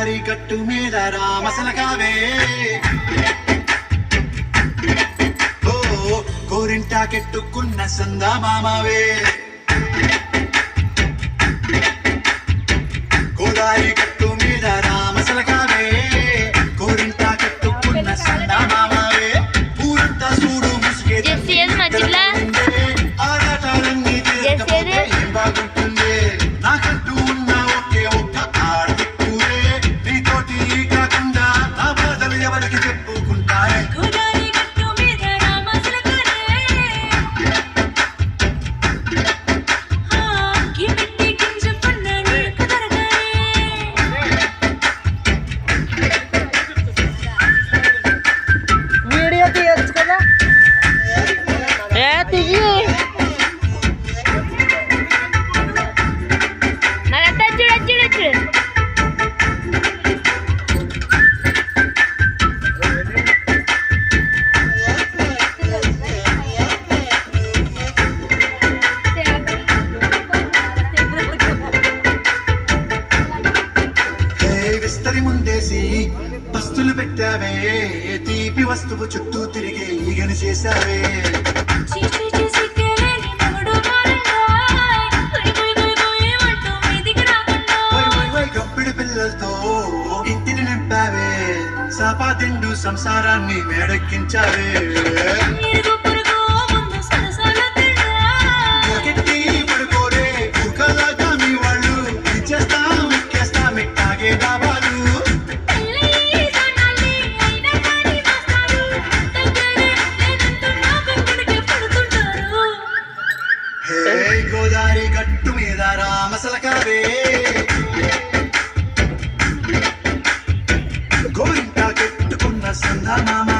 గోదారి గట్టు మీద రామసలకావే ఓ గోరింటా కెట్టుకున్న సందా మామవే గోదారి గట్టు మీద రామసలకావే గోరింటా కెట్టుకున్న సందా మామవే ఊరంతా చూడు ముసుగే ఆరాటాలన్నీ ఏం బాగుంటుంది నాకంటూ ఉన్న ఒకే ఒక్క ఆడదిక్కురే నీతోటి కాకుండా నా బాధలు ఎవరికి చెప్పుకుంటారే వీడియో తీయొచ్చు కదా తీయి విస్తరి ముందేసి పస్తులు పెట్టావే తీపి వస్తువు చుట్టూ తిరిగే ఈగను చేశావే గప్పిడి పిల్లలతో ఇంటిని నింపావే సాపాతిండు సంసారాన్ని మేడెక్కించావే పడుకోరే కుక్కలాగా మీ వాళ్ళు ఇచ్చేస్తాం ఎక్కేస్తాం ఎట్టాగే కావాలి గోదారి గట్టు మీద రామసలకావే గోరింటా కెట్టుకున్న సందా మామ